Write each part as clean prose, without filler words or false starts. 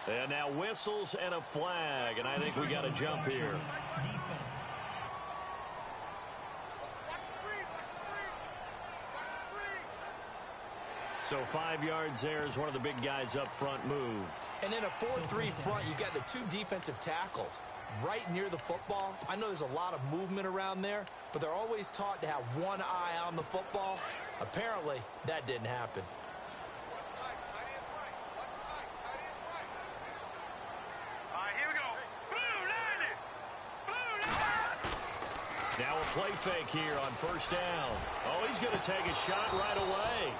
And now whistles and a flag, and I think we got a jump here. So 5 yards there as one of the big guys up front moved. And in a 4-3 front, you got the two defensive tackles right near the football. I know there's a lot of movement around there, but they're always taught to have one eye on the football. Apparently, that didn't happen. Now a play fake here on first down. Oh, he's going to take a shot right away.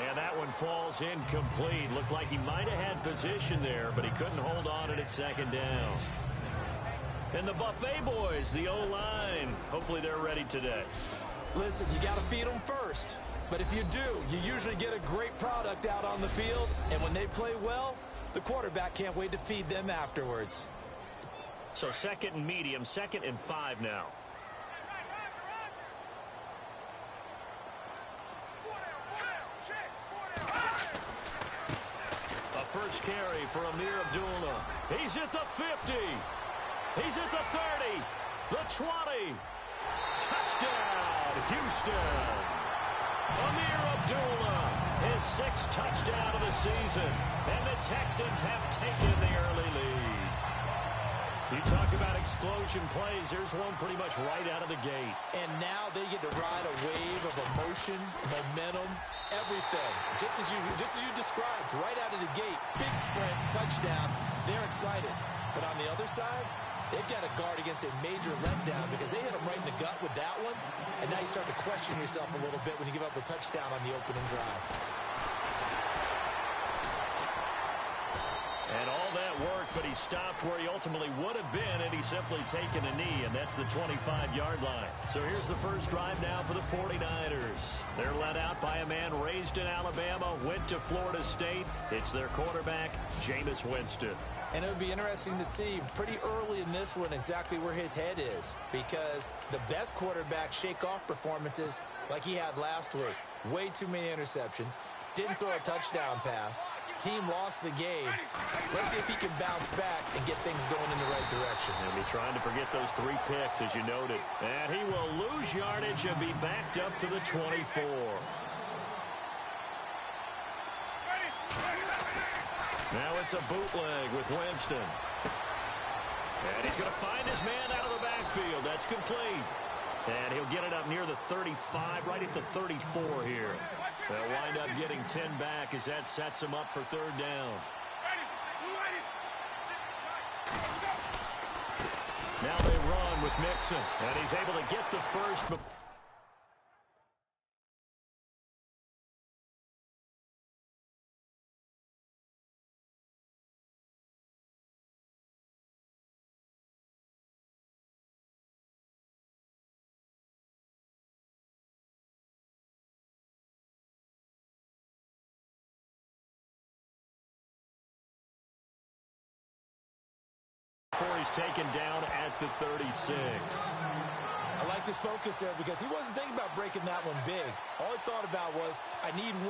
And that one falls incomplete. Looked like he might have had position there, but he couldn't hold on to it at second down. And the Buffet boys, the O-line, hopefully they're ready today. Listen, you got to feed them first. But if you do, you usually get a great product out on the field. And when they play well, the quarterback can't wait to feed them afterwards. So second and medium, 2nd and 5 now. First carry for Amir Abdullah. He's at the 50. He's at the 30. The 20. Touchdown, Houston. Amir Abdullah, his 6th touchdown of the season. And the Texans have taken the early lead. You talk about explosion plays. Here's one pretty much right out of the gate. And now they get to ride a wave of emotion, momentum, everything. Just as you described, right out of the gate, big sprint, touchdown. They're excited. But on the other side, they've got to guard against a major letdown because they hit them right in the gut with that one. And now you start to question yourself a little bit when you give up a touchdown on the opening drive. And all that worked, but he stopped where he ultimately would have been had he simply taken a knee, and that's the 25-yard line. So here's the first drive now for the 49ers. They're led out by a man raised in Alabama, went to Florida State. It's their quarterback, Jameis Winston. And it would be interesting to see pretty early in this one exactly where his head is, because the best quarterback shake off performances like he had last week. Way too many interceptions. Didn't throw a touchdown pass. Team lost the game. Let's see if he can bounce back and get things going in the right direction. He'll be trying to forget those 3 picks, as you noted. And he will lose yardage and be backed up to the 24. Now it's a bootleg with Winston. And he's going to find his man out of the backfield. That's complete. And he'll get it up near the 35, right at the 34 here. They'll wind up getting 10 back as that sets him up for 3rd down. Now they run with Mixon, and he's able to get the first. Before he's taken down at the 36. I like this focus there because he wasn't thinking about breaking that one big. All he thought about was, I need 1.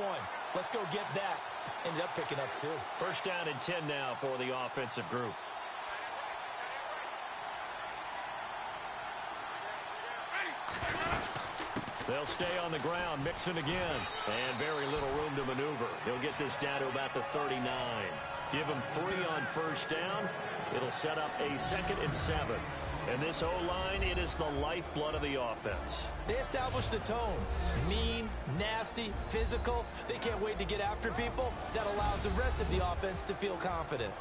Let's go get that. Ended up picking up 2. First down and 10 now for the offensive group. They'll stay on the ground, Mixon again. And very little room to maneuver. He'll get this down to about the 39. Give him 3 on first down. It'll set up a 2nd and 7. And this O-line, it is the lifeblood of the offense. They establish the tone. Mean, nasty, physical. They can't wait to get after people. That allows the rest of the offense to feel confident.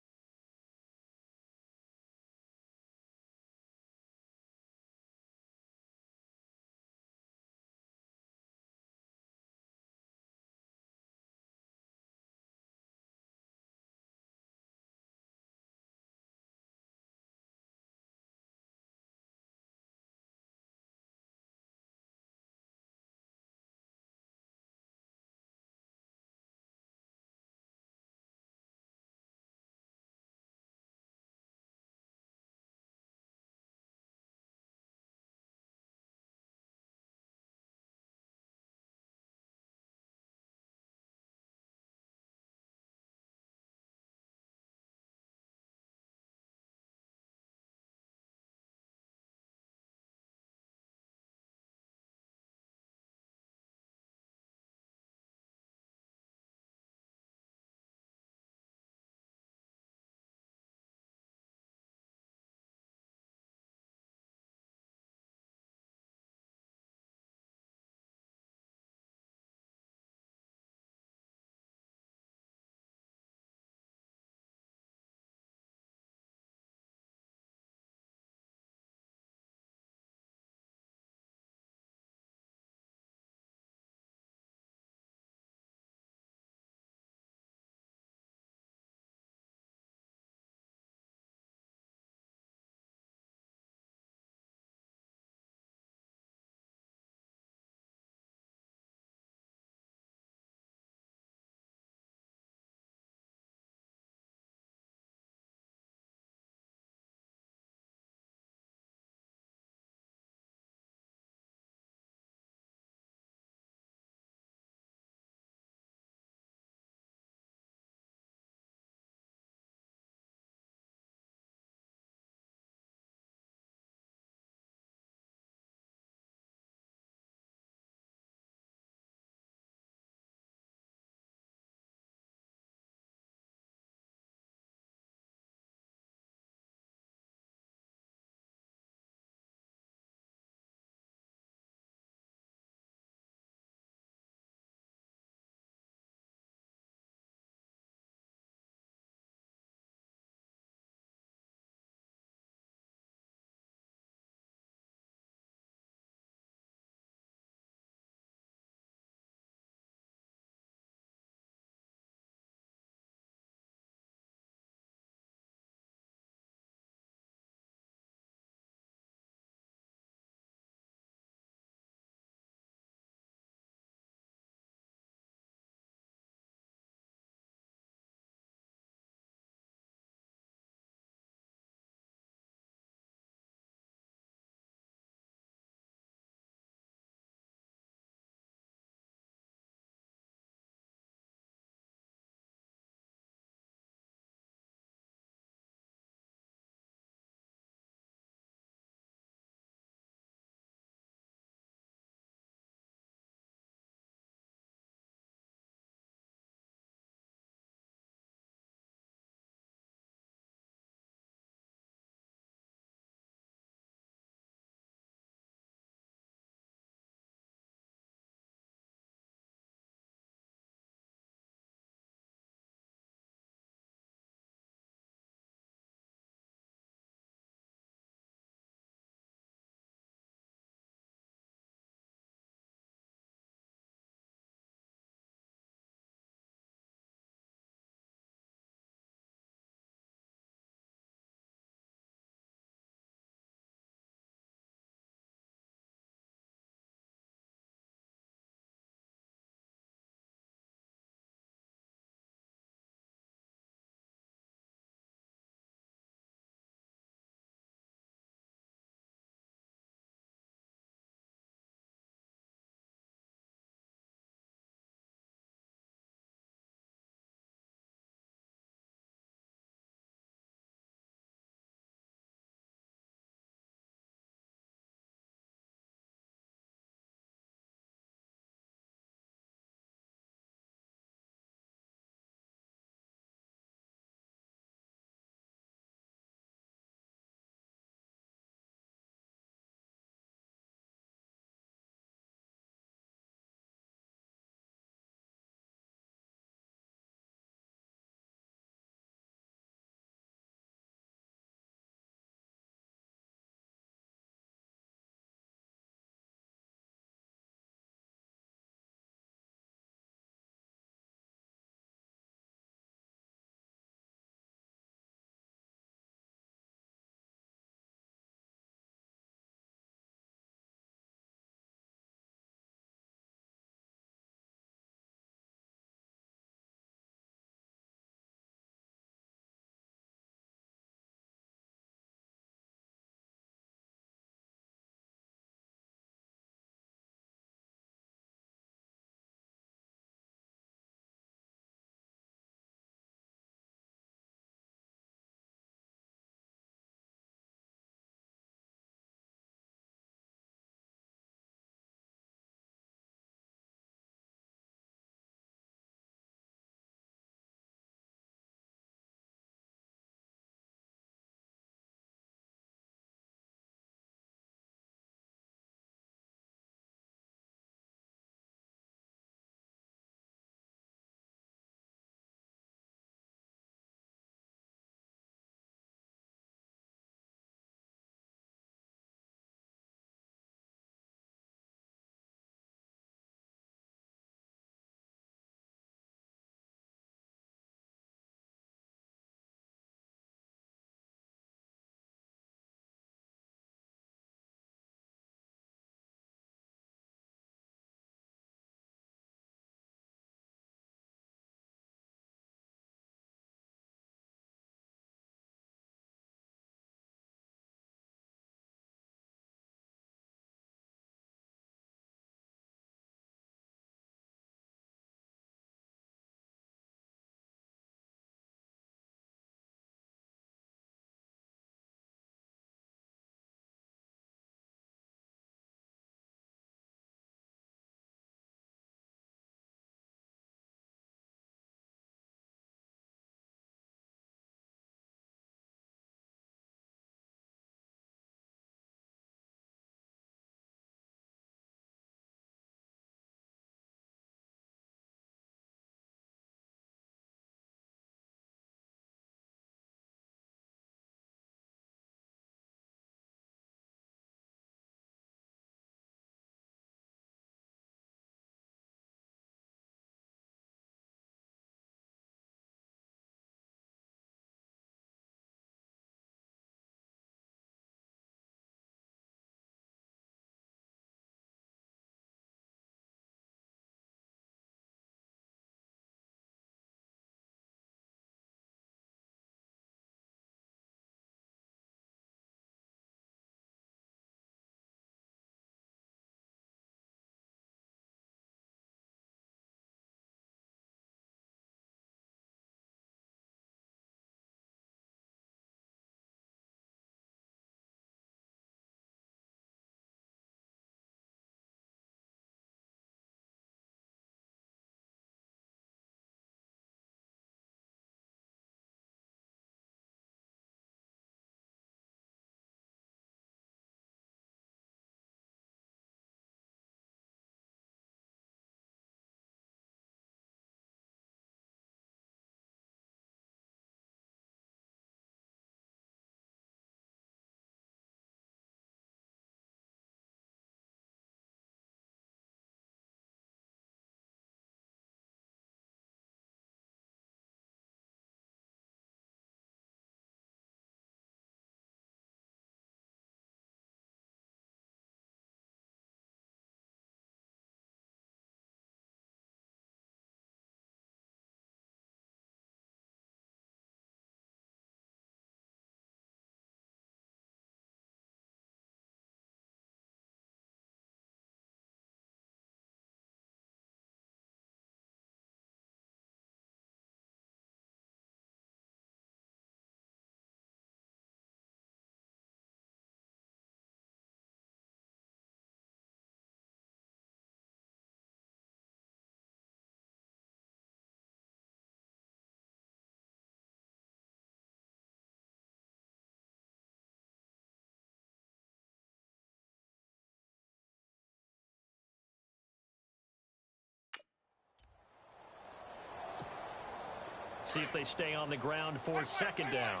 See if they stay on the ground for second down.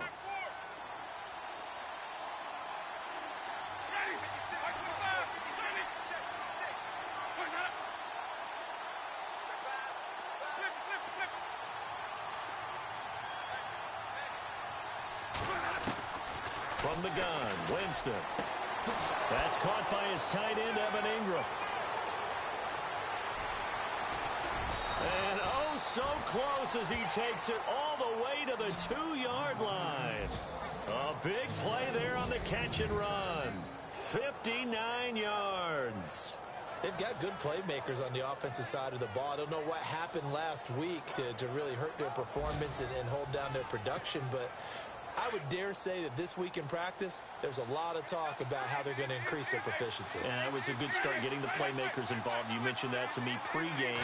From the gun, Winston. That's caught by his tight end, Evan Ingram. And oh, so close as he takes it all the way to the 2-yard line. A big play there on the catch and run. 59 yards. They've got good playmakers on the offensive side of the ball. I don't know what happened last week to really hurt their performance and hold down their production, but I would dare say that this week in practice, there's a lot of talk about how they're going to increase their proficiency. And that was a good start, getting the playmakers involved. You mentioned that to me pregame.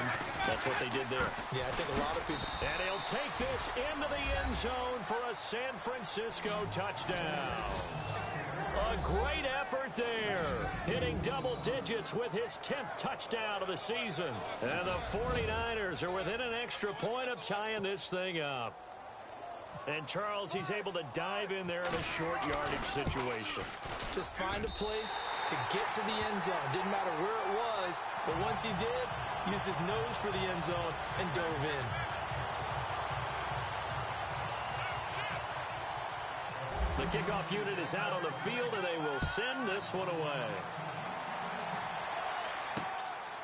That's what they did there. Yeah, I think a lot of people. And he'll take this into the end zone for a San Francisco touchdown. A great effort there, hitting double digits with his 10th touchdown of the season. And the 49ers are within an extra point of tying this thing up. And Charles, he's able to dive in there in a short yardage situation. Just find a place to get to the end zone. Didn't matter where it was, but once he did, used his nose for the end zone and dove in. The kickoff unit is out on the field, and they will send this one away.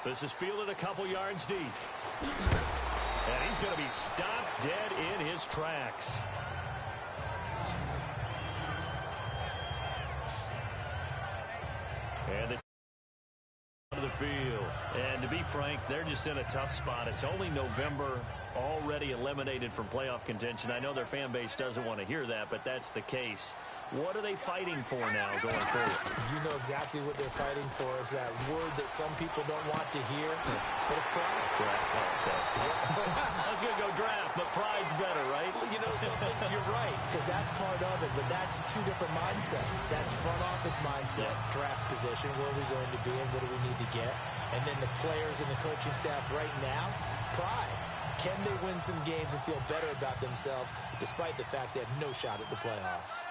This is fielded a couple yards deep. And he's going to be stopped dead in his tracks. And the field. And to be frank, they're just in a tough spot. It's only November, already eliminated from playoff contention. I know their fan base doesn't want to hear that, but that's the case. What are they fighting for now going forward? You know exactly what they're fighting for is that word that some people don't want to hear, but it's pride. Draft. Oh, okay. I was going to go draft, but pride's better, right? Well, you know something? You're right, because that's part of it, but that's two different mindsets. That's front office mindset, draft position, where are we going to be and what do we need to get? And then the players and the coaching staff right now, pride. Can they win some games and feel better about themselves despite the fact they have no shot at the playoffs?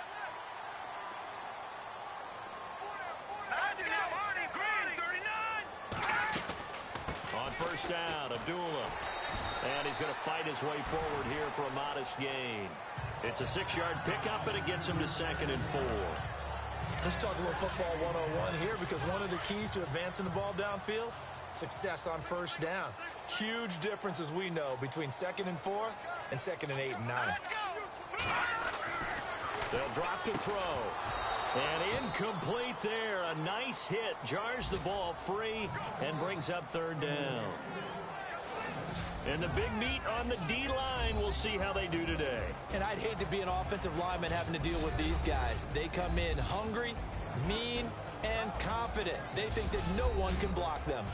On first down, Abdullah. And he's going to fight his way forward here for a modest gain. It's a 6-yard pickup, and it gets him to 2nd and 4. Let's talk a little football 101 here, because one of the keys to advancing the ball downfield, success on first down. Huge difference, as we know, between 2nd and 4 and 2nd and 8 and 9. They'll drop to throw. And incomplete there. A nice hit. Jars the ball free and brings up 3rd down. And the big meat on the D-line. We'll see how they do today. And I'd hate to be an offensive lineman having to deal with these guys. They come in hungry, mean, and confident. They think that no one can block them.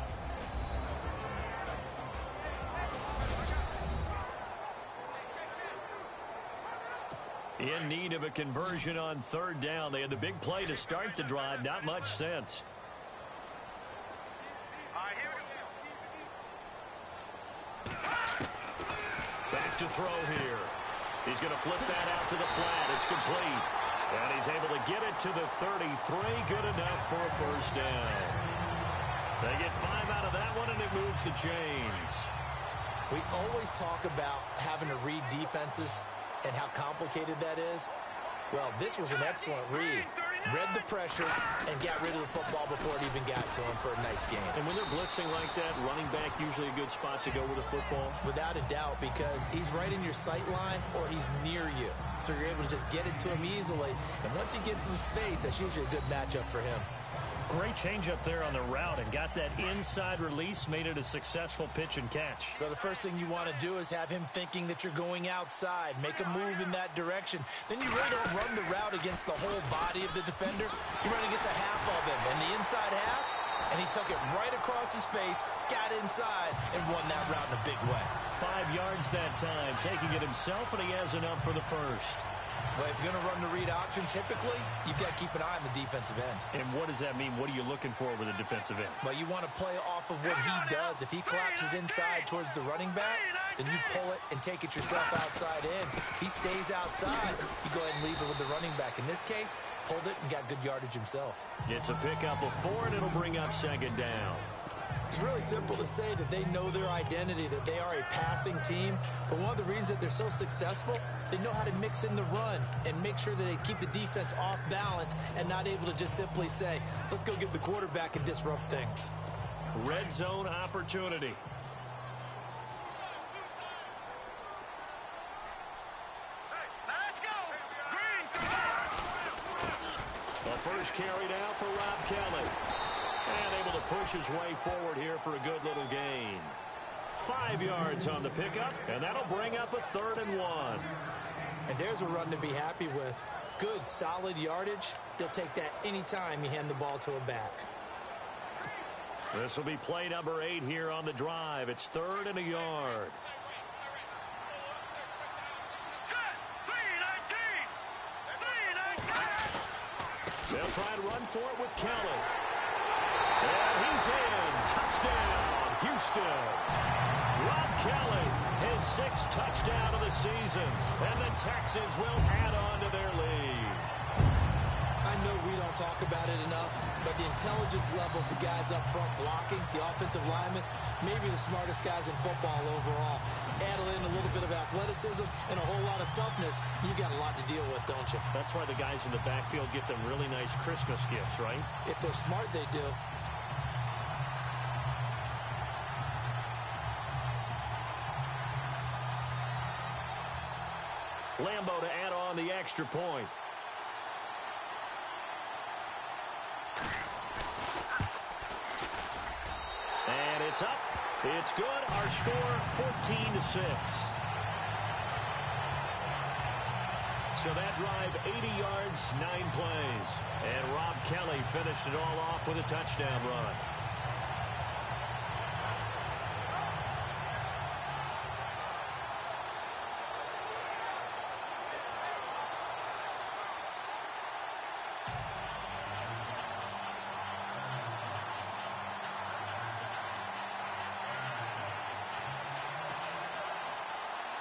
In need of a conversion on 3rd down. They had the big play to start the drive. Not much sense. Back to throw here. He's going to flip that out to the flat. It's complete. And he's able to get it to the 33. Good enough for a first down. They get 5 out of that one, and it moves the chains. We always talk about having to read defenses and how complicated that is. Well, this was an excellent read. Read the pressure and got rid of the football before it even got to him for a nice game. And when they're blitzing like that, running back usually a good spot to go with the football? Without a doubt, because he's right in your sight line or he's near you. So you're able to just get it to him easily. And once he gets in space, that's usually a good matchup for him. Great changeup there on the route and got that inside release, made it a successful pitch and catch. So the first thing you want to do is have him thinking that you're going outside, make a move in that direction. Then you really don't run the route against the whole body of the defender. You run against a half of him, and the inside half, and he took it right across his face, got inside, and won that route in a big way. 5 yards that time, taking it himself, and he has enough for the first. Well, if you're going to run the read option, typically, you've got to keep an eye on the defensive end. And what does that mean? What are you looking for with a defensive end? Well, you want to play off of what he does. If he collapses inside towards the running back, then you pull it and take it yourself outside in. If he stays outside, you go ahead and leave it with the running back. In this case, pulled it and got good yardage himself. It's a pickup of 4, and it'll bring up second down. It's really simple to say that they know their identity, that they are a passing team. But one of the reasons that they're so successful, they know how to mix in the run and make sure that they keep the defense off balance and not able to just simply say, let's go get the quarterback and disrupt things. Red zone opportunity. The first carry now for Rob Kelly. And able to push his way forward here for a good little gain. 5 yards on the pickup, and that'll bring up a 3rd and 1. And there's a run to be happy with. Good, solid yardage. They'll take that anytime you hand the ball to a back. This will be play number 8 here on the drive. It's 3rd and a yard. They'll try and run for it with Kelly. And he's in. Touchdown, Houston. Rob Kelly, his 6th touchdown of the season. And the Texans will add on to their lead. I know we don't talk about it enough, but the intelligence level of the guys up front blocking, the offensive linemen, maybe the smartest guys in football overall. Add in a little bit of athleticism and a whole lot of toughness, you got a lot to deal with, don't you? That's why the guys in the backfield get them really nice Christmas gifts, right? If they're smart, they do. Lambo to add on the extra point. And it's up. It's good. Our score, 14-6. So that drive, 80 yards, 9 plays. And Rob Kelly finished it all off with a touchdown run.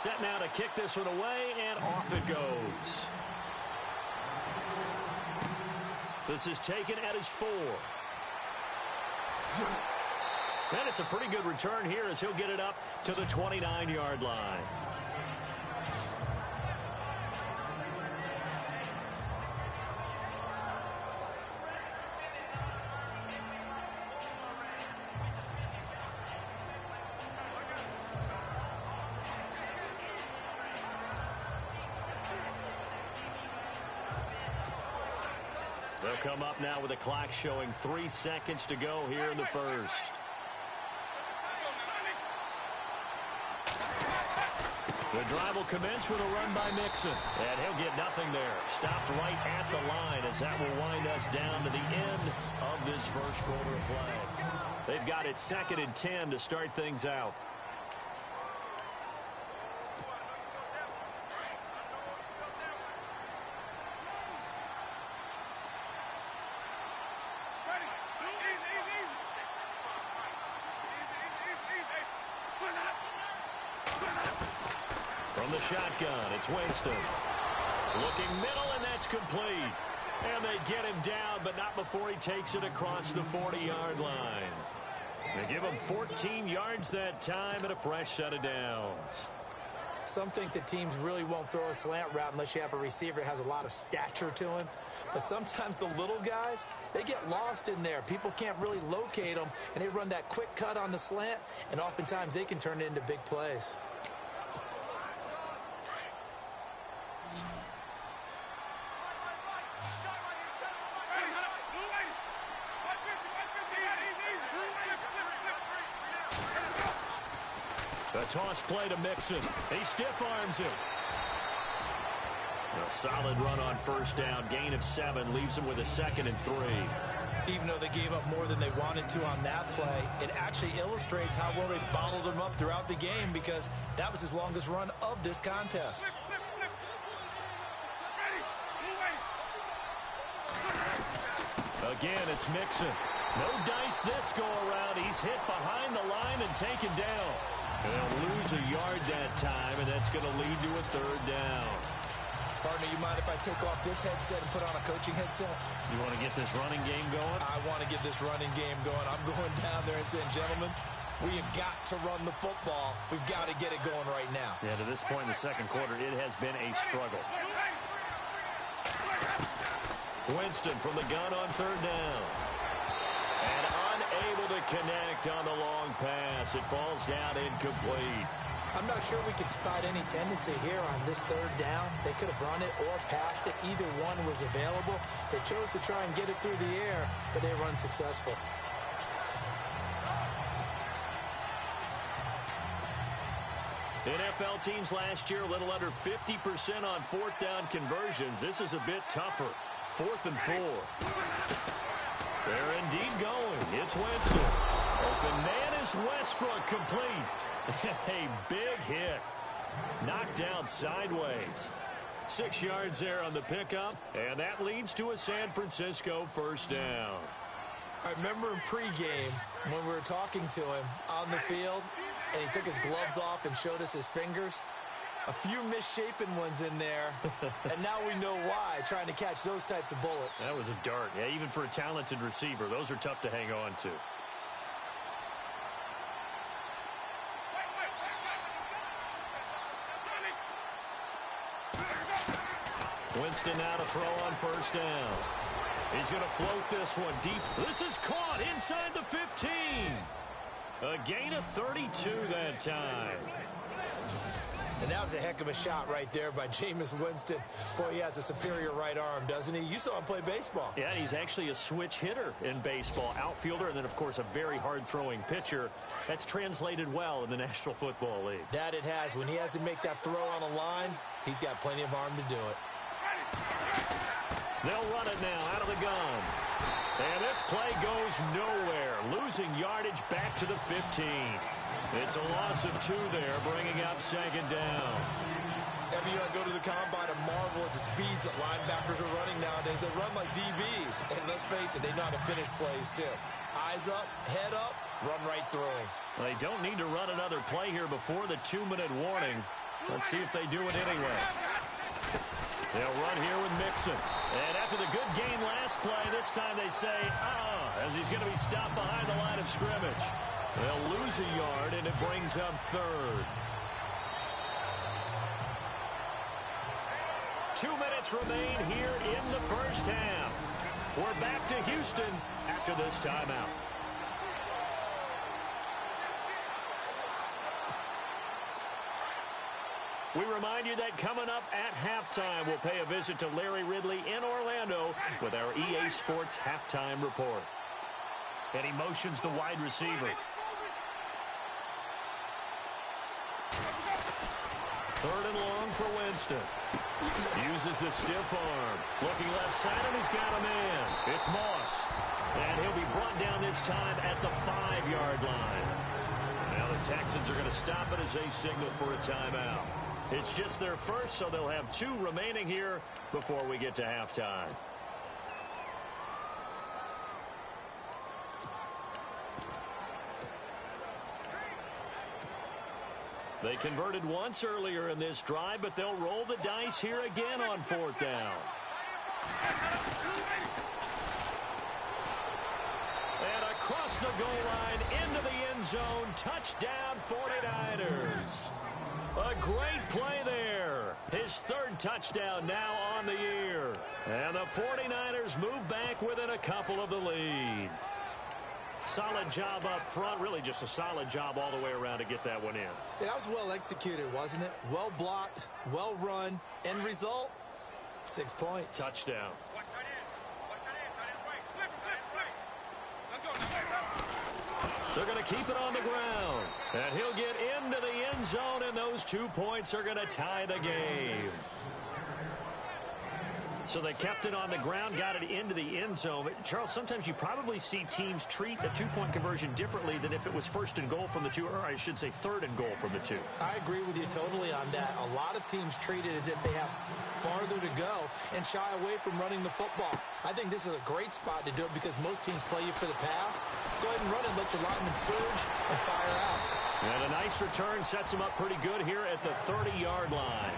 Set now to kick this one away, and off it goes. This is taken at his 4. And it's a pretty good return here as he'll get it up to the 29-yard line. They'll come up now with a clock showing 3 seconds to go here in the first. The drive will commence with a run by Mixon. And he'll get nothing there. Stopped right at the line as that will wind us down to the end of this first quarter of play. They've got it 2nd and 10 to start things out. From the shotgun, it's Winston. Looking middle, and that's complete. And they get him down, but not before he takes it across the 40-yard line. They give him 14 yards that time and a fresh set of downs. Some think that teams really won't throw a slant route unless you have a receiver that has a lot of stature to him. But sometimes the little guys, they get lost in there. People can't really locate them, and they run that quick cut on the slant, and oftentimes they can turn it into big plays. A toss play to Mixon. He stiff arms it. A solid run on first down. Gain of 7 leaves him with a 2nd and 3. Even though they gave up more than they wanted to on that play, it actually illustrates how well they followed them up throughout the game because that was his longest run of this contest. Again, it's Mixon. No dice this go-around. He's hit behind the line and taken down. They'll lose a yard that time, and that's going to lead to a third down. Partner, you mind if I take off this headset and put on a coaching headset? You want to get this running game going? I want to get this running game going. I'm going down there and saying, gentlemen, we have got to run the football. We've got to get it going right now. Yeah, to this point in the second quarter, it has been a struggle. Winston from the gun on third down. And unable to connect on the long pass. It falls down incomplete. I'm not sure we could spot any tendency here on this third down. They could have run it or passed it. Either one was available. They chose to try and get it through the air, but they were unsuccessful. NFL teams last year a little under 50% on fourth down conversions. This is a bit tougher. 4th and 4. They're indeed going. It's Winston. Open man is Westbrook, complete. A big hit. Knocked down sideways. 6 yards there on the pickup, and that leads to a San Francisco first down. I remember in pregame when we were talking to him on the field, and he took his gloves off and showed us his fingers. A few misshapen ones in there, and now we know why, trying to catch those types of bullets. That was a dart. Yeah, even for a talented receiver, those are tough to hang on to. Winston now to throw on first down. He's going to float this one deep. This is caught inside the 15. A gain of 32 that time. And that was a heck of a shot right there by Jameis Winston. Boy, he has a superior right arm, doesn't he? You saw him play baseball. Yeah, he's actually a switch hitter in baseball. Outfielder, and then, of course, a very hard-throwing pitcher. That's translated well in the National Football League. That it has. When he has to make that throw on a line, he's got plenty of arm to do it. They'll run it now out of the gun. And this play goes nowhere. Losing yardage back to the 15. It's a loss of 2 there, bringing up second down. Every year I go to the combine and marvel at the speeds that linebackers are running nowadays. They run like DBs. And let's face it, they know how to finish plays too. Eyes up, head up, run right through them. Well, they don't need to run another play here before the 2-minute warning. Let's see if they do it anyway. They'll run here with Mixon. And after the good gain last play, this time they say, as he's going to be stopped behind the line of scrimmage. They'll lose a yard, and it brings up third. 2 minutes remain here in the first half. We're back to Houston after this timeout. We remind you that coming up at halftime, we'll pay a visit to Larry Ridley in Orlando with our EA Sports Halftime Report. And he motions the wide receiver. Third and long for Winston. Uses the stiff arm. Looking left side, and he's got a man. It's Moss. And he'll be brought down this time at the 5-yard line. Now the Texans are going to stop it as they signal for a timeout. It's just their first, so they'll have 2 remaining here before we get to halftime. They converted once earlier in this drive, but they'll roll the dice here again on 4th down. And across the goal line into the end zone, touchdown 49ers. A great play there. His 3rd touchdown now on the year. And the 49ers move back within a couple of the lead. Solid job up front. Really just a solid job all the way around to get that one in. Yeah, that was well executed, wasn't it? Well blocked, well run. End result, 6 points. Touchdown. They're going to keep it on the ground. And he'll get into the end zone, and those 2 points are going to tie the game. So they kept it on the ground, got it into the end zone. Charles, sometimes you probably see teams treat a two-point conversion differently than if it was first and goal from the two, or I should say third and goal from the two. I agree with you totally on that. A lot of teams treat it as if they have farther to go and shy away from running the football. I think this is a great spot to do it because most teams play you for the pass. Go ahead and run it, let your linemen surge, and fire out. And a nice return sets them up pretty good here at the 30-yard line.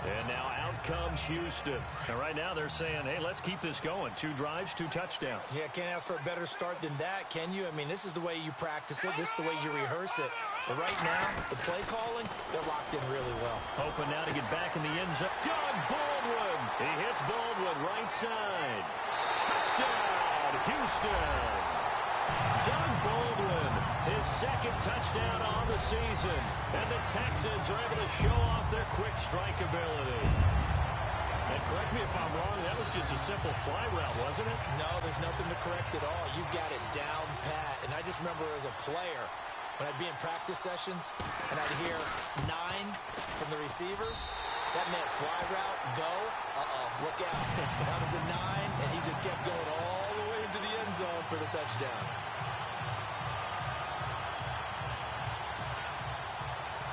And now out comes Houston. And right now they're saying, hey, let's keep this going. 2 drives, 2 touchdowns. Yeah, can't ask for a better start than that, can you? I mean, this is the way you practice it. This is the way you rehearse it. But right now, the play calling, they're locked in really well. Hoping now to get back in the end zone. Doug Baldwin. He hits Baldwin right side. Touchdown, Houston. Doug Baldwin, his second touchdown on the season. And the Texans are able to show off their quick strike ability. And correct me if I'm wrong, that was just a simple fly route, wasn't it? No, there's nothing to correct at all. You've got it down pat. And I just remember as a player, when I'd be in practice sessions and I'd hear 9 from the receivers, that meant fly route, go, look out. That was the 9, and he just kept going all the way into the end zone for the touchdown.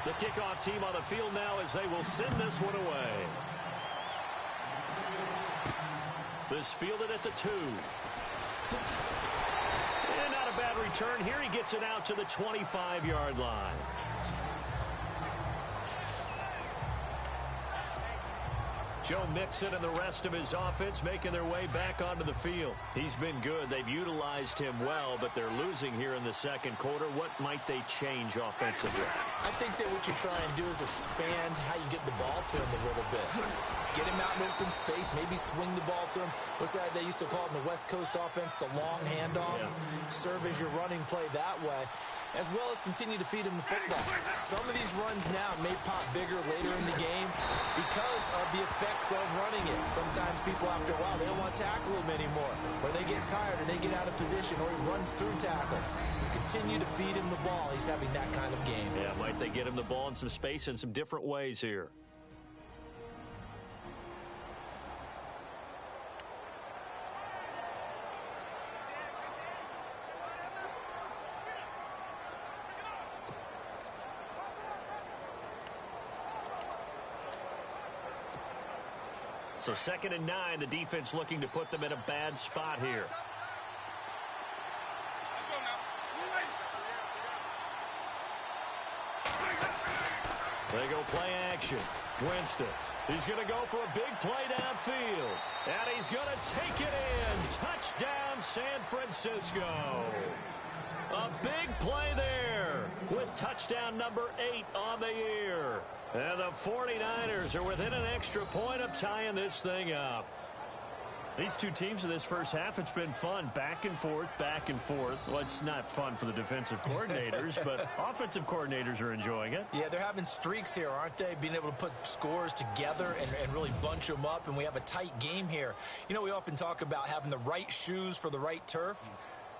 The kickoff team on the field now as they will send this one away. This fielded at the 2. And not a bad return here. He gets it out to the 25-yard line. Joe Mixon and the rest of his offense making their way back onto the field. He's been good. They've utilized him well, but they're losing here in the second quarter. What might they change offensively? I think that what you try and do is expand how you get the ball to him a little bit. Get him out in open space, maybe swing the ball to him. What's that they used to call it in the West Coast offense, the long handoff? Yeah. Serve as your running play that way, as well as continue to feed him the football. Some of these runs now may pop bigger later in the game because of the effects of running it. Sometimes people, after a while, they don't want to tackle him anymore, or they get tired, or they get out of position, or he runs through tackles. You continue to feed him the ball. He's having that kind of game. Yeah, might they get him the ball in some space in some different ways here. So 2nd and 9, the defense looking to put them in a bad spot here. They go play action. Winston. He's going to go for a big play downfield. And he's going to take it in. Touchdown, San Francisco. A big play there with touchdown number 8 on the year. And the 49ers are within an extra point of tying this thing up. These two teams in this first half, it's been fun. Back and forth, back and forth. Well, it's not fun for the defensive coordinators, but offensive coordinators are enjoying it. Yeah, they're having streaks here, aren't they? Being able to put scores together and really bunch them up, and we have a tight game here. You know, we often talk about having the right shoes for the right turf.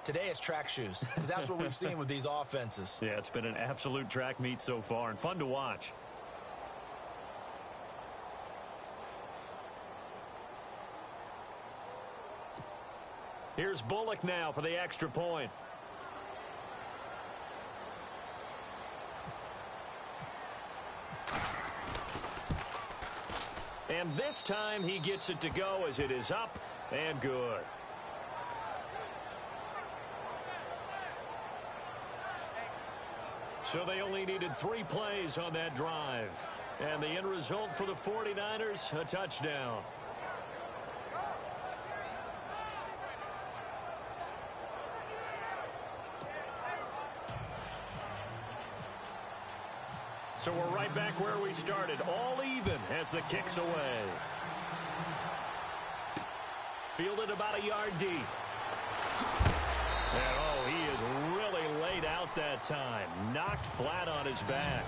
Today it's track shoes, because that's what we've seen with these offenses. Yeah, it's been an absolute track meet so far, and fun to watch. Here's Bullock now for the extra point. And this time he gets it to go as it is up and good. So they only needed 3 plays on that drive. And the end result for the 49ers, a touchdown. So we're right back where we started, all even as the kick's away. Fielded about a yard deep. And oh, he is really laid out that time. Knocked flat on his back.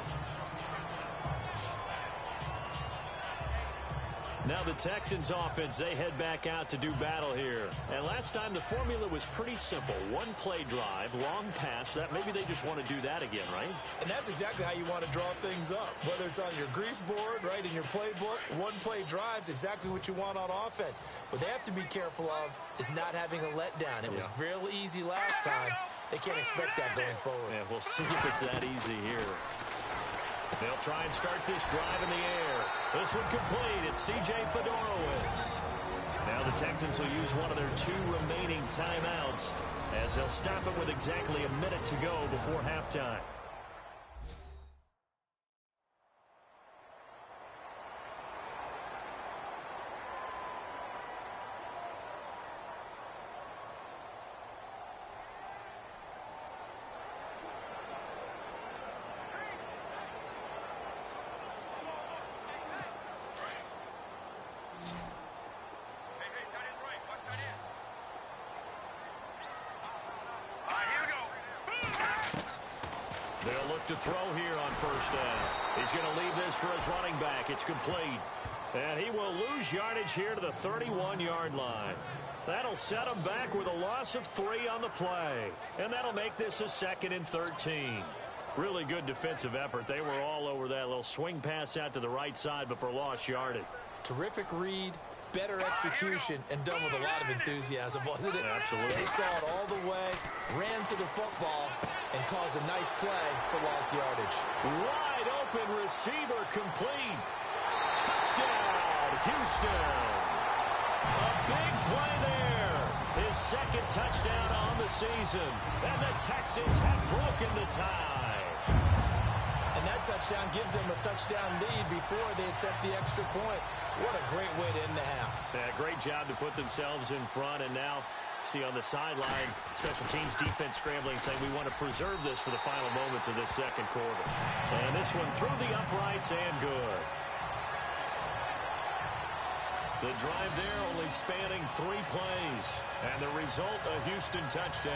Now the Texans offense, they head back out to do battle here. And last time the formula was pretty simple. One play drive, long pass. That maybe they just want to do that again, right? And that's exactly how you want to draw things up. Whether it's on your grease board, right, in your playbook, one play drive is exactly what you want on offense. What they have to be careful of is not having a letdown. It was real easy last time. They can't expect that going forward. Yeah, we'll see if it's that easy here. They'll try and start this drive in the air. This one complete. It's C.J. Fedorowicz. Now the Texans will use one of their 2 remaining timeouts as they'll stop it with exactly a minute to go before halftime. They'll look to throw here on first down. He's going to leave this for his running back. It's complete. And he will lose yardage here to the 31-yard line. That'll set him back with a loss of 3 on the play. And that'll make this a 2nd and 13. Really good defensive effort. They were all over that little swing pass out to the right side before lost yardage. Terrific read, better execution, and done with a lot of enthusiasm, wasn't it? Yeah, absolutely. They saw it all the way, ran to the football, and caused a nice play for lost yardage. Wide open receiver complete. Touchdown, Houston. A big play there. His 2nd touchdown on the season. And the Texans have broken the tie. And that touchdown gives them a touchdown lead before they attempt the extra point. What a great way to end the half. Yeah, great job to put themselves in front. And now, see on the sideline, special teams defense scrambling, saying we want to preserve this for the final moments of this 2nd quarter. And this one through the uprights and good. The drive there only spanning 3 plays. And the result, a Houston touchdown.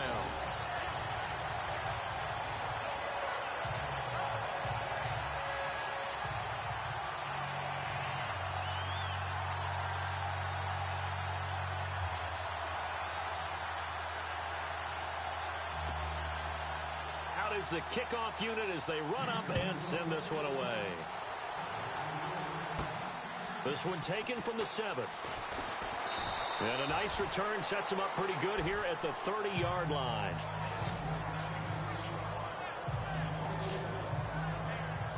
Out is the kickoff unit as they run up and send this one away. This one taken from the 7. And a nice return sets him up pretty good here at the 30-yard line.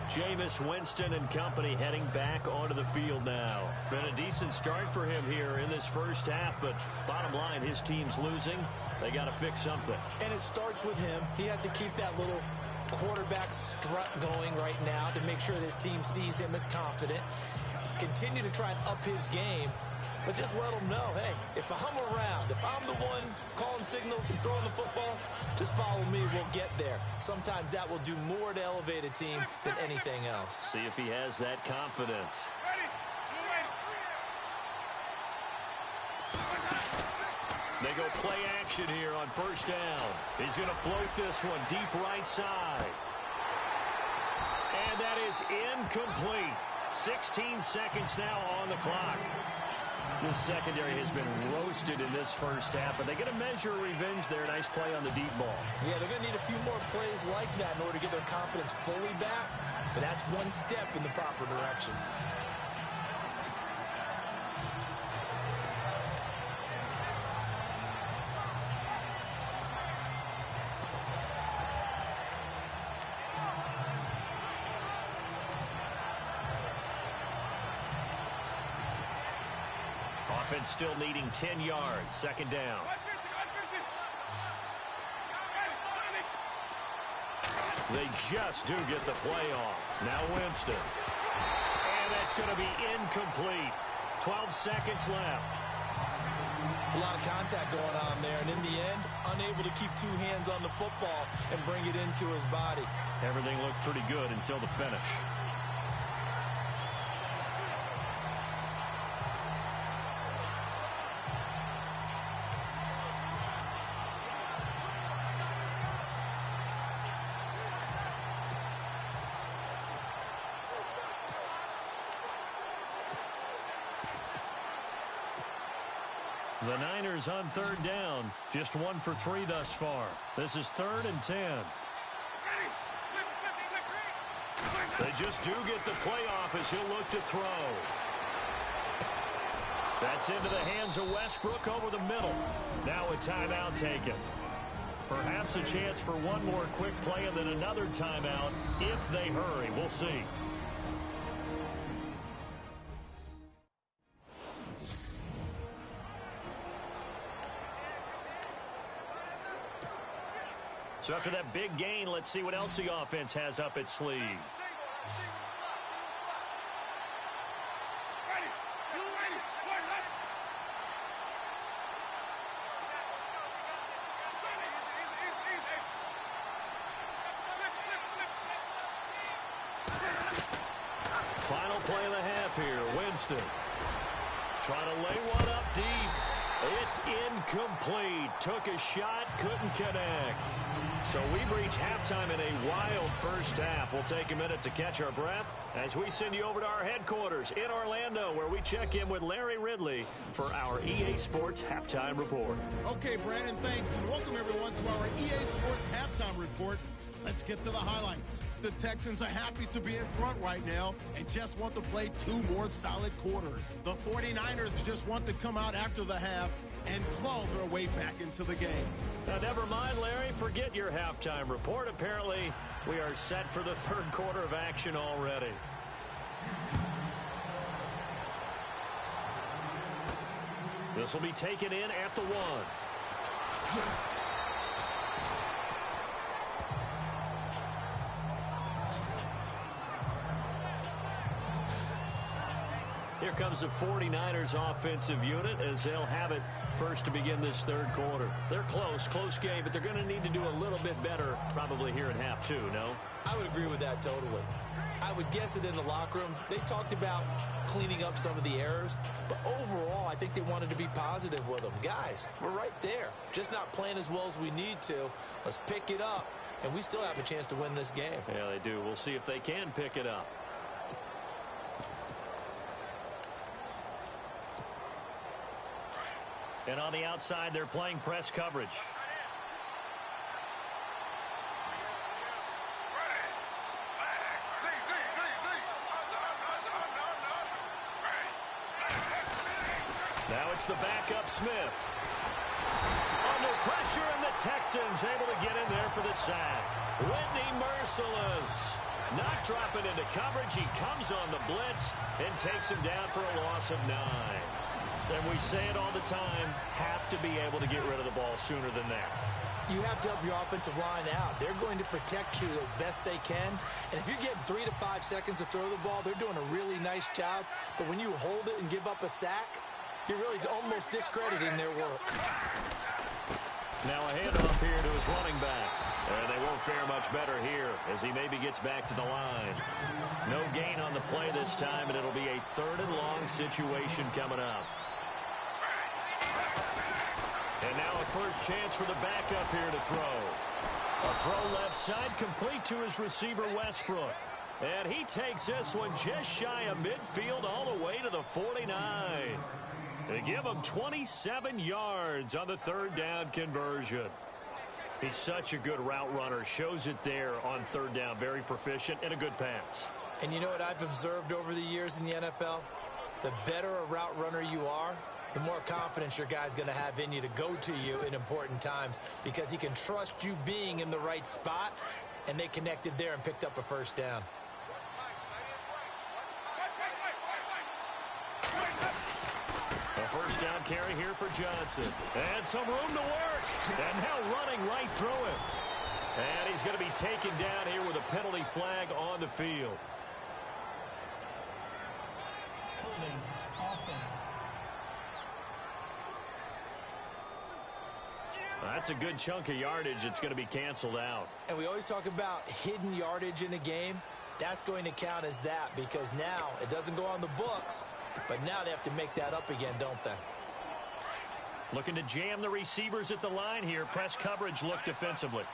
Jameis Winston and company heading back onto the field now. Been a decent start for him here in this first half, but bottom line, his team's losing. They got to fix something. And it starts with him. He has to keep that little quarterback strut going right now to make sure his team sees him as confident. Continue to try and up his game, but just let him know, hey, if I'm around, if I'm the one calling signals and throwing the football, just follow me, we'll get there. Sometimes that will do more to elevate a team than anything else. See if he has that confidence. They go play action here on first down. He's going to float this one deep right side. And that is incomplete. 16 seconds now on the clock. This secondary has been roasted in this first half, but they get a measure of revenge there. Nice play on the deep ball. Yeah, they're going to need a few more plays like that in order to get their confidence fully back, but that's one step in the proper direction. Offense still needing 10 yards. 2nd down. They just do get the play off. Now Winston. And that's going to be incomplete. 12 seconds left. It's a lot of contact going on there, and in the end, unable to keep 2 hands on the football and bring it into his body. Everything looked pretty good until the finish. The Niners on third down. Just 1 for 3 thus far. This is 3rd and 10. They just do get the play off as he'll look to throw. That's into the hands of Westbrook over the middle. Now a timeout taken. Perhaps a chance for one more quick play and then another timeout if they hurry. We'll see. So after that big gain, let's see what else the offense has up its sleeve. Final play of the half here. Winston trying to lay one up deep. It's incomplete. Took a shot, couldn't connect. So we've reached halftime in a wild first half. We'll take a minute to catch our breath as we send you over to our headquarters in Orlando, where we check in with Larry Ridley for our EA Sports Halftime Report. Okay, Brandon, thanks, and welcome everyone to our EA Sports Halftime Report. Let's get to the highlights. The Texans are happy to be in front right now and just want to play 2 more solid quarters. The 49ers just want to come out after the half and claw their way back into the game. Now, never mind, Larry. Forget your halftime report. Apparently, we are set for the 3rd quarter of action already. This will be taken in at the 1. Here comes the 49ers offensive unit as they'll have it first to begin this 3rd quarter. They're close game, but they're going to need to do a little bit better probably here in half 2, no? I would agree with that totally. I would guess it in the locker room. They talked about cleaning up some of the errors, but overall, I think they wanted to be positive with them. Guys, we're right there. Just not playing as well as we need to. Let's pick it up, and we still have a chance to win this game. Yeah, they do. We'll see if they can pick it up. And on the outside, they're playing press coverage. Now it's the backup Smith. Under pressure, and the Texans able to get in there for the sack. Whitney merciless. Not dropping into coverage. He comes on the blitz and takes him down for a loss of 9. And we say it all the time, have to be able to get rid of the ball sooner than that. You have to help your offensive line out. They're going to protect you as best they can. And if you're getting 3 to 5 seconds to throw the ball, they're doing a really nice job. But when you hold it and give up a sack, you're really almost discrediting their work. Now a handoff here to his running back. And they won't fare much better here as he maybe gets back to the line. No gain on the play this time, and it'll be a 3rd and long situation coming up. And now a first chance for the backup here to throw. A throw left side complete to his receiver Westbrook. And he takes this one just shy of midfield all the way to the 49. They give him 27 yards on the 3rd down conversion. He's such a good route runner. Shows it there on 3rd down. Very proficient and a good pass. And you know what I've observed over the years in the NFL? The better a route runner you are, the more confidence your guy's going to have in you to go to you in important times because he can trust you being in the right spot, and they connected there and picked up a first down. A first down carry here for Johnson. And some room to work. And now running right through him. And he's going to be taken down here with a penalty flag on the field. Holding offense. That's a good chunk of yardage. It's going to be canceled out. And we always talk about hidden yardage in a game. That's going to count as that because now it doesn't go on the books, but now they have to make that up again, don't they? Looking to jam the receivers at the line here. Press coverage look defensively.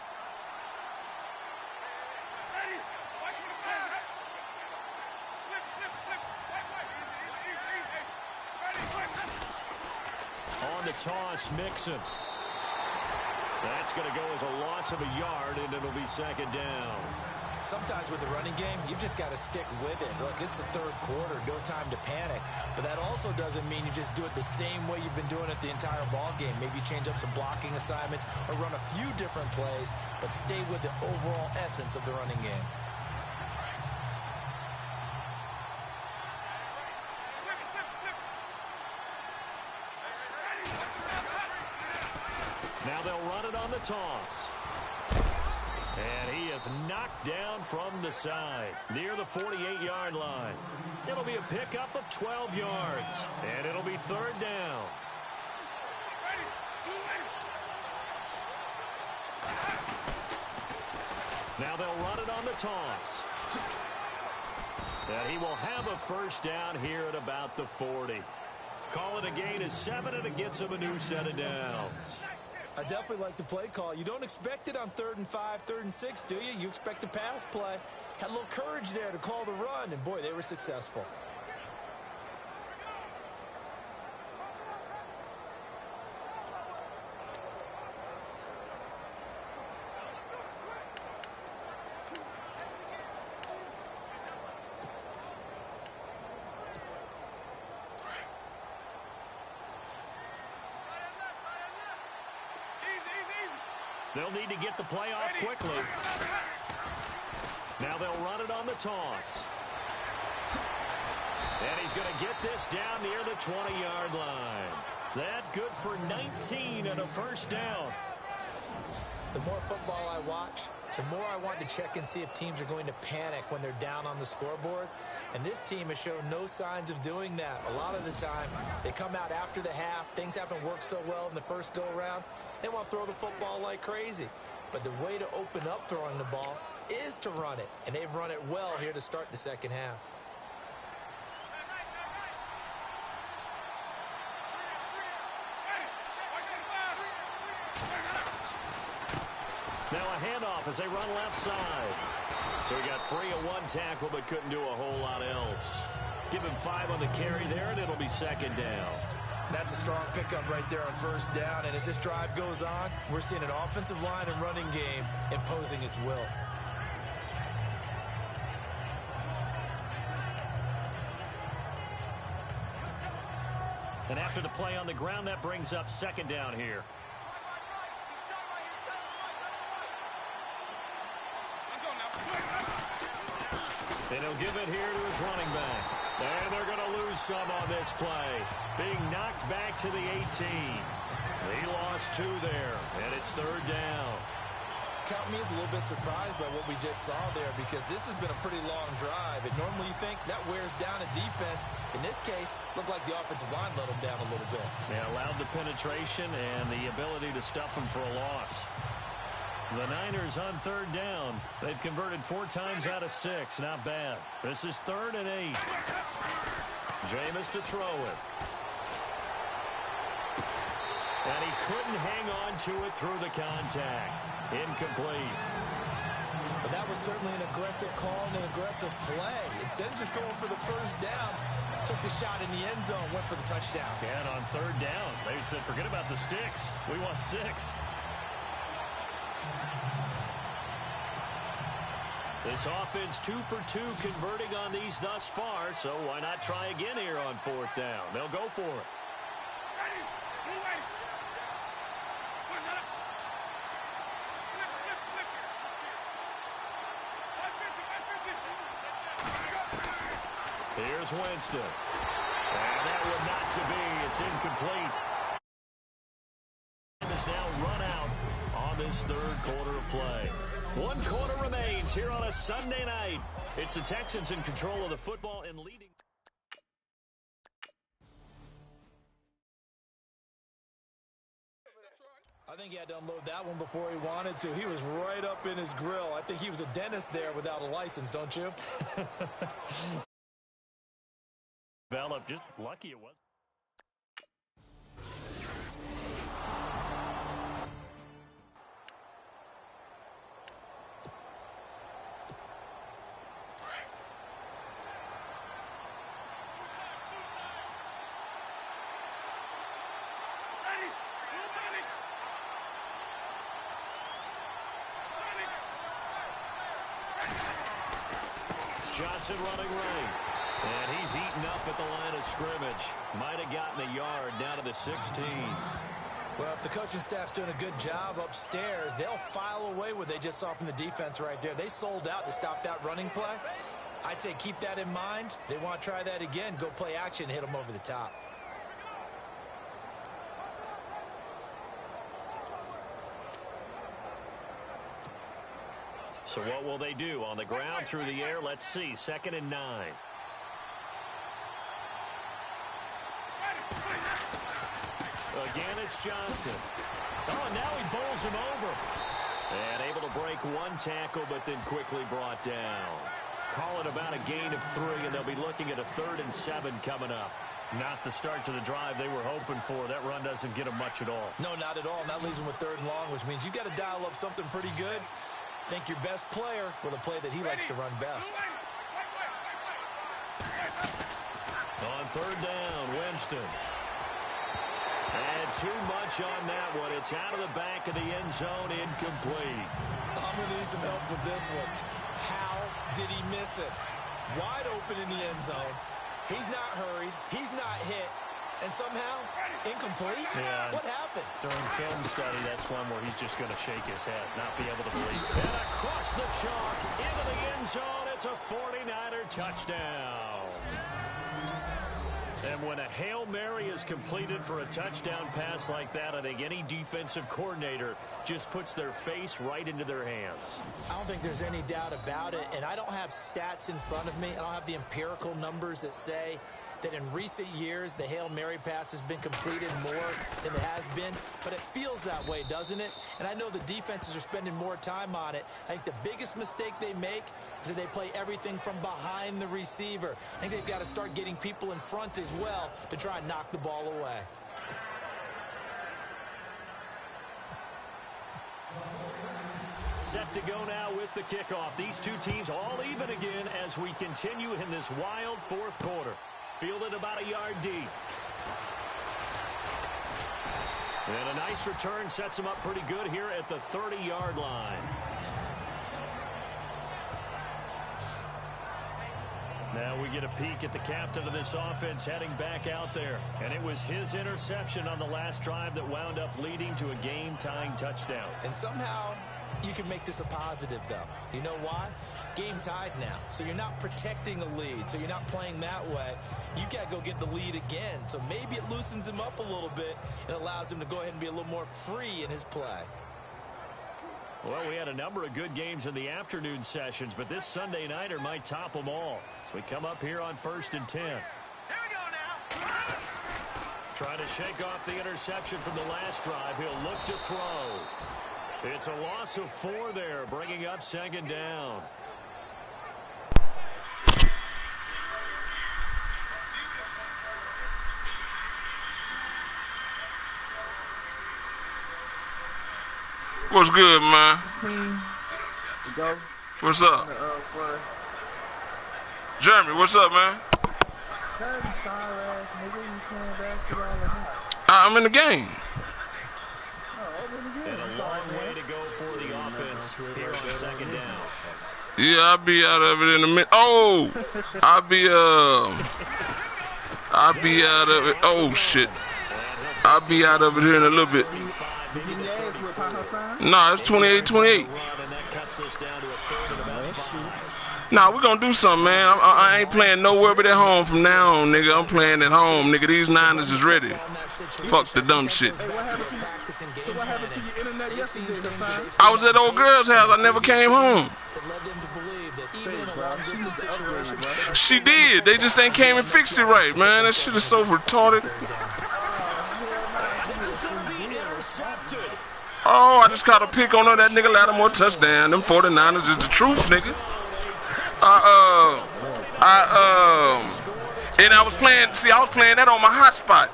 On the toss, Mixon. That's going to go as a loss of a yard, and it'll be second down. Sometimes with the running game, you've just got to stick with it. Look, it's the third quarter, no time to panic. But that also doesn't mean you just do it the same way you've been doing it the entire ball game. Maybe change up some blocking assignments or run a few different plays, but stay with the overall essence of the running game. Now they'll run it on the toss. And he is knocked down from the side, near the 48-yard line. It'll be a pickup of 12 yards, and it'll be third down. Now they'll run it on the toss. And he will have a first down here at about the 40. Call it a gain of 7, and it gets him a new set of downs. I definitely like the play call. You don't expect it on 3rd and 5, 3rd and 6, do you? You expect a pass play. Had a little courage there to call the run, and boy, they were successful. They'll need to get the play off quickly. Now they'll run it on the toss. And he's going to get this down near the 20-yard line. That good for 19 and a first down. The more football I watch, the more I want to check and see if teams are going to panic when they're down on the scoreboard. And this team has shown no signs of doing that. A lot of the time, they come out after the half. Things haven't worked so well in the first go-around. They want to throw the football like crazy. But the way to open up throwing the ball is to run it. And they've run it well here to start the second half. Now a handoff as they run left side. So he got free of one tackle but couldn't do a whole lot else. Give him 5 on the carry there, and it'll be second down. That's a strong pickup right there on first down. And as this drive goes on, we're seeing an offensive line and running game imposing its will. And after the play on the ground, that brings up second down here. And he'll give it here to his running back. And they're going to lose some on this play. Being knocked back to the 18. He lost 2 there, and it's third down. Count me as a little bit surprised by what we just saw there, because this has been a pretty long drive. And normally you think that wears down a defense. In this case, looked like the offensive line let them down a little bit. They allowed the penetration and the ability to stuff them for a loss. The Niners on third down. They've converted 4 times out of 6. Not bad. This is 3rd and 8. Jameis to throw it. And he couldn't hang on to it through the contact. Incomplete. But that was certainly an aggressive call and an aggressive play. Instead of just going for the first down, took the shot in the end zone, went for the touchdown. And on third down, they said, forget about the sticks. We want 6. This offense 2 for 2 converting on these thus far, so why not try again here on 4th down? They'll go for it. Here's Winston. And that one not to be. It's incomplete. Is now run out on this third quarter of play. 1 quarter remains here on a Sunday night. It's the Texans in control of the football and leading. I think he had to unload that one before he wanted to. He was right up in his grill. I think he was a dentist there without a license, don't you? Developed, just lucky it was. Johnson running right. And he's eaten up at the line of scrimmage. Might have gotten a yard down to the 16. Well, if the coaching staff's doing a good job upstairs, they'll file away what they just saw from the defense right there. They sold out to stop that running play. I'd say keep that in mind. They want to try that again. Go play action and hit them over the top. So what will they do? On the ground, through the air, let's see. 2nd and 9. Again, it's Johnson. Oh, and now he bowls him over. And able to break one tackle, but then quickly brought down. Call it about a gain of 3, and they'll be looking at a 3rd and 7 coming up. Not the start to the drive they were hoping for. That run doesn't get them much at all. No, not at all. And that leaves them with 3rd and long, which means you got to dial up something pretty good. Think your best player with a play that he likes to run best. On 3rd down, Winston. And too much on that one. It's out of the back of the end zone, incomplete. I'm going to need some help with this one. How did he miss it? Wide open in the end zone. He's not hurried. He's not hit. And somehow, incomplete? Yeah. What happened? During film study, that's one where he's just going to shake his head, not be able to believe it. And across the chalk, into the end zone, it's a 49er touchdown. And when a Hail Mary is completed for a touchdown pass like that, I think any defensive coordinator just puts their face right into their hands. I don't think there's any doubt about it, and I don't have stats in front of me. I don't have the empirical numbers that say that in recent years the Hail Mary pass has been completed more than it has been, but it feels that way, doesn't it? And I know the defenses are spending more time on it. I think the biggest mistake they make is that they play everything from behind the receiver. I think they've got to start getting people in front as well to try and knock the ball away. Set to go now with the kickoff. These two teams all even again as we continue in this wild 4th quarter. Fielded about a yard deep. And a nice return sets them up pretty good here at the 30-yard line. Now we get a peek at the captain of this offense heading back out there. And it was his interception on the last drive that wound up leading to a game-tying touchdown. And somehow you can make this a positive, though. You know why? Game tied now. So you're not protecting a lead. So you're not playing that way. You got to go get the lead again. So maybe it loosens him up a little bit and allows him to go ahead and be a little more free in his play. Well, we had a number of good games in the afternoon sessions, but this Sunday nighter might top them all. So we come up here on 1st and 10. Here we go now. Trying to shake off the interception from the last drive. He'll look to throw. It's a loss of 4 there, bringing up 2nd down. What's good, man? What's up? Jeremy, what's up, man? I'm in the game. And a long way to go for the offense here on 2nd down. Yeah, I'll be out of it in a minute. Oh, I'll be out of it. Oh, shit. I'll be out of it here in a little bit. Nah, it's 28-28. Nah, we're gonna do something, man. I ain't playing nowhere but at home from now on, nigga. I'm playing at home, nigga. These Niners is ready. Fuck the dumb shit. Hey, what happened to your internet yesterday, Hassan? I was at old girl's house. I never came home. She did. They just ain't came and fixed it right, man. That shit is so retarded. Oh, I just caught a pick on her. That nigga Lattimore touchdown. Them 49ers is the truth, nigga. And I was playing, I was playing that on my hotspot.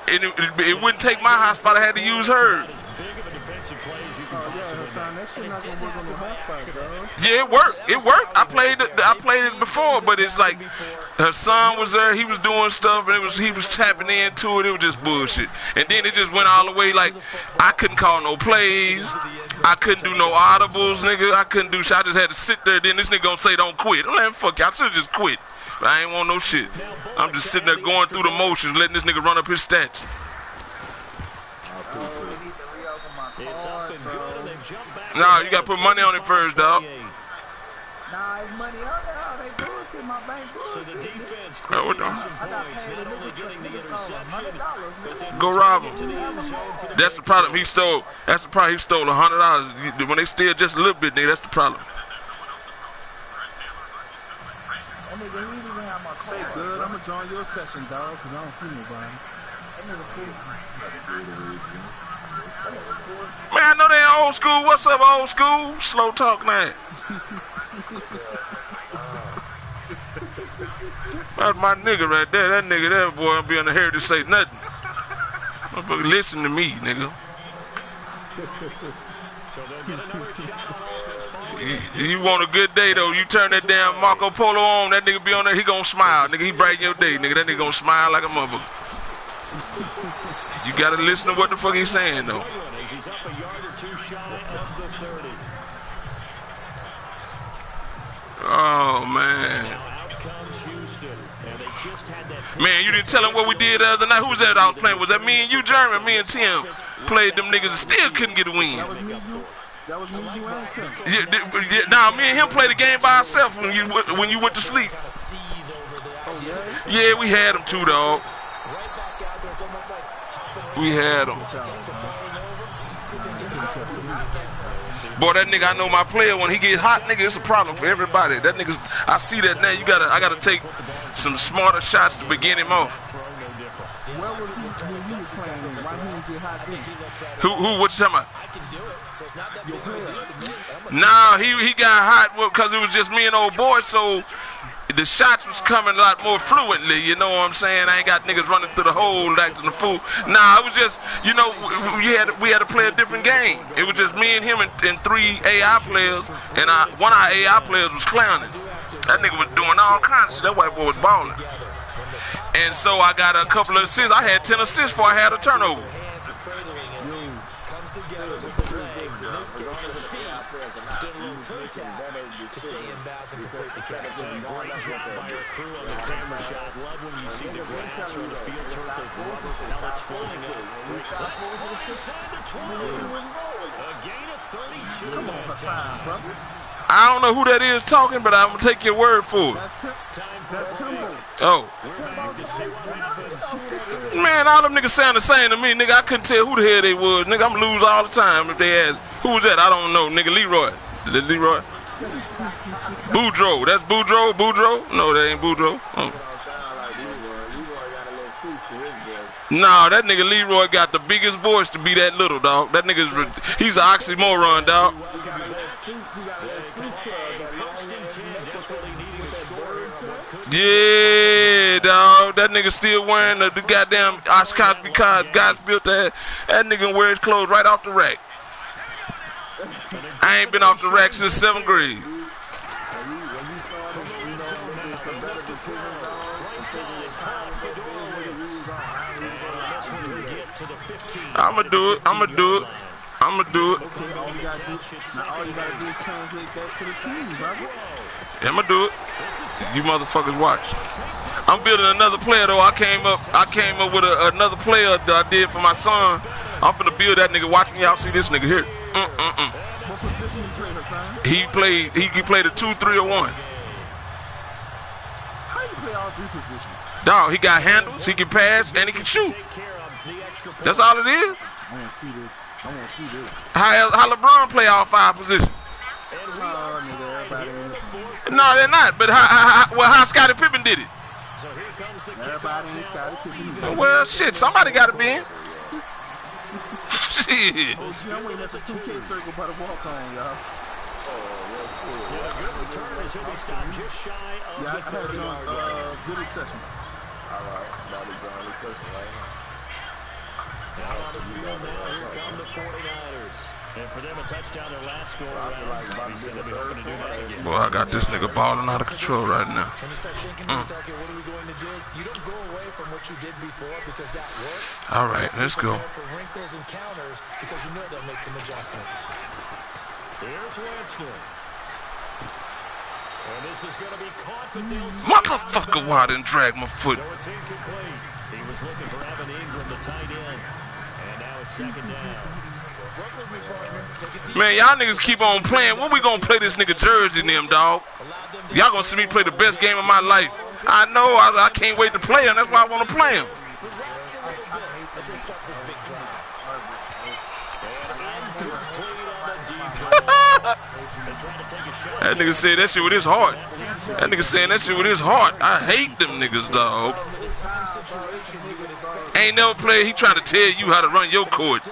And it wouldn't take my hotspot. I had to use hers. that shit not gonna work on the hotspot, bro. Yeah, it worked. It worked. I played it before, but it's like her son was there. He was doing stuff, and he was tapping into it. It was just bullshit. And then it just went all the way. Like I couldn't call no plays. I couldn't do no audibles, nigga. I couldn't do shit. I just had to sit there. Then this nigga gonna say don't quit. I'm like, fuck you. I should have just quit. But I ain't want no shit. I'm just sitting there going through the motions, letting this nigga run up his stats. Nah, you gotta put money on it first, dog. Nah, it's money out there. They bullshit. My bank bullshit. So the defense What the? points, not only getting the interception, but then Go rob him. to the end zone for the That's the problem. He stole. That's the problem. He stole $100. When they steal just a little bit, nigga, that's the problem. That nigga, he didn't even have my card. Say good. I'm gonna join your session, dog, because I don't see nobody. That nigga cool. Man, I know they in old school. What's up, old school? Slow talk, man. That's my nigga right there. That nigga there, boy, I'm being here to say nothing. Motherfucker, listen to me, nigga. You want a good day, though. You turn that damn Marco Polo on, that nigga be on there, he gonna smile. Nigga, he brighten your day, nigga. That nigga gonna smile like a motherfucker. You gotta listen to what the fuck he's saying, though. He's up a yard or two shy of the 30. Oh, man. Now out comes Houston, and they just had that. Man, you didn't tell him what we did the other night. Who was that I was playing? Was that me and you, Jeremy? Me and Tim played them niggas and still couldn't get a win. That was me, you. That was me, you, and Tim. Nah, me and him played the game by ourselves when you went to sleep. Oh, yeah? Yeah, we had them too, dog. We had them. Boy, that nigga, I know my player, when he get hot, nigga, it's a problem for everybody. That nigga's, I see that now. I gotta take some smarter shots to begin him off. Where was he when you was playing? Why he didn't get hot then? Who, what you talking about? Your player. Nah, he got hot because it was just me and old boy, so the shots was coming a lot more fluently, you know what I'm saying? I ain't got niggas running through the hole acting the fool. Nah, it was just, you know, we had to play a different game. It was just me and him and 3 AI players, and one of our AI players was clowning. That nigga was doing all kinds of shit. That white boy was balling. And so I got a couple of assists. I had 10 assists before I had a turnover. To stay in bounds and complete the catch. Great job by your crew on the camera shot. Love when you see the grass or the field turf, those rubber pellets flying up. Let's play inside the 20. A gain of 32. Come on, Hassan, brother. I don't know who that is talking, but I'm going to take your word for it. That's Timbo. Oh. Man, all them niggas sound the same to me, nigga. I couldn't tell who the hell they was. Nigga, I'm lose all the time if they ask. Who was that? I don't know. Nigga, Leroy. Leroy? Boudreaux. That's Boudreaux? Boudreaux? No, that ain't Boudreaux. Oh. Nah, that nigga Leroy got the biggest voice to be that little, dog. That nigga's, he's an oxymoron, dog. Yeah, dog. That nigga still wearing the goddamn Oshkosh because guys built that. That nigga wear his clothes right off the rack. I ain't been off the rack since 7th grade. I'ma do it. I'ma do it. I'ma do it. Now all you gotta do is translate that to the team, brother. I'ma do it. You motherfuckers watch. I'm building another player though. I came up with another player that I did for my son. I'm finna build that nigga. Watch me, y'all see this nigga here. What position he played, Hassan? He played a 2, 3, or 1. How you play all 3 positions? Dog, he got handles, he can pass, and he can shoot. That's all it is. I want to see this. I want to see this. How LeBron play all 5 positions? Oh, nigga, everybody in it. No, they're not. But how Scottie Pippen did it? Everybody in Scottie Pippen. Well, shit, somebody got to be in. Shit. Oh, see, I'm waiting at the 2K circle by the walk-on, y'all. Yeah, I had it on good session. All right, that is on the session right now. Out on the field now, here come the 49ers. And for them, a touchdown, their last score. He said they'll be hoping to do that again. Boy, I got this nigga balling out of control right now. When you start thinking to yourself, okay, what are we going to do? You don't go away from what you did before because that works. All right, let's go. For wrinkles and counters because you know they'll make some adjustments. Here's Winston. And this is going to be caught, but Motherfucker, why I didn't drag my foot? no, it's incomplete. He was looking for Evan Ingram, the tight end. And now it's second down. Man, y'all niggas keep on playing. When we gonna play this nigga Jersey and them, dog? Y'all gonna see me play the best game of my life. I know, I can't wait to play him. That's why I want to play him. That nigga said that shit with his heart. That nigga saying that shit with his heart. I hate them niggas, dog. Ain't never played. He trying to tell you how to run your court.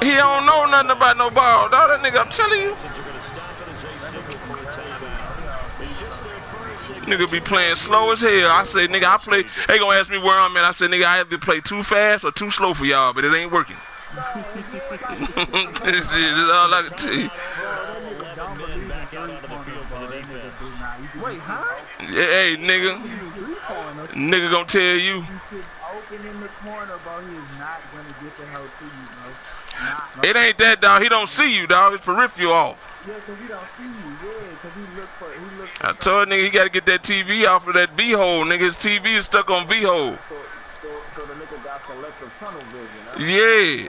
He don't know nothing about no ball, dog. That nigga, I'm telling you. Nigga be playing slow as hell. I say, nigga, I play. They gonna ask me where I'm at. I say, nigga, I have to play too fast or too slow for y'all, but it ain't working. This shit is all I can tell you. Wait, huh? Hey, nigga. Nigga gonna tell you. Open in the corner, bro. He is not gonna get the hell to you, bro. It ain't that, dog. He don't see you, dog. His peripheral off. Yeah, because he don't see you. Yeah, because he look for I told nigga he gotta get that TV off of that B-hole. Nigga, his TV is stuck on B-hole. So the nigga got selective tunnel vision. Huh? Yeah.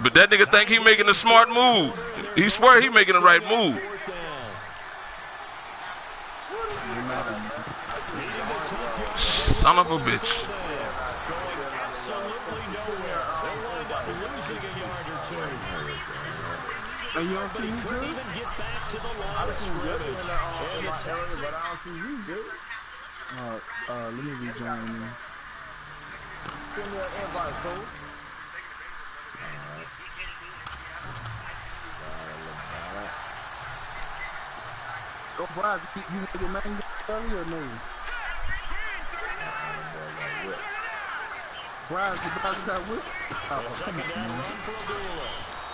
But that nigga think he making a smart move. He swear he making the right move. Son of a bitch. And you don't see who's good? I see good in my area, but I don't see who's good. Let me rejoin you. Send me an invite, coach. Go, Bryce. You want your main game early or no? Bryce got whip? Oh, come on, man.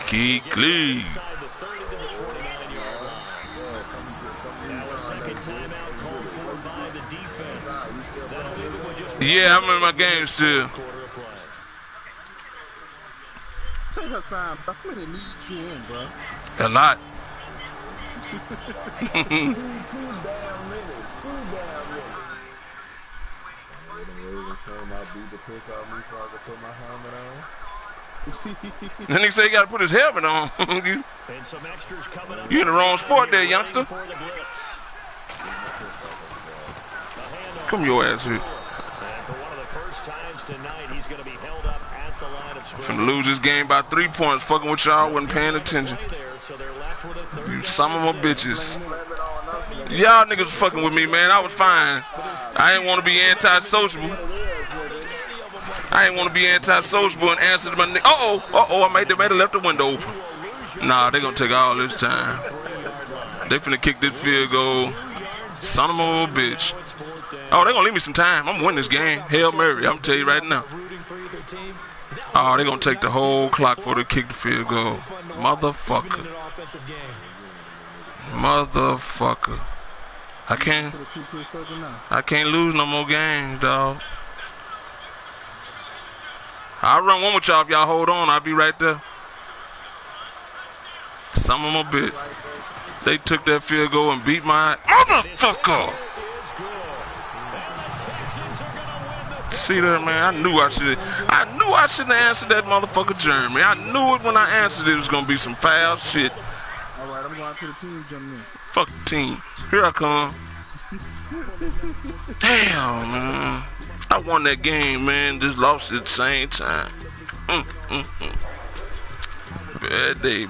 Keep clean. Yeah, I'm in my game still. Take her time, bro. I'm gonna need you in, bro. A lot. 2 damn minutes. 2 damn minutes. Then he say he gotta put his helmet on. You in the wrong sport there, youngster. Come your ass here. Finna lose this game by 3 points. Fucking with y'all, wasn't paying attention. You some of my bitches. Y'all niggas fucking with me, man. I was fine. I ain't want to be anti-sociable. I ain't want to be anti-sociable and answer to my nigga. I might have left the window open. Nah, they gonna take all this time. They finna kick this field goal. Son of a bitch. Oh, they gonna leave me some time. I'm gonna win this game. Hail Mary, I'm tell you right now. Oh, they gonna take the whole clock for the kick the field goal. Motherfucker. Motherfucker. I can't lose no more games, dog. I'll run one with y'all if y'all hold on. I'll be right there. Some of them a bit. They took that field goal and beat my motherfucker. See that, man? I knew I shouldn't have answered that motherfucker Jeremy. I knew it when I answered it. It was gonna be some foul shit. All right, I'm going to the team, gentlemen. Fuck the team. Here I come. Damn, man. I won that game, man. Just lost it at the same time. Bad day.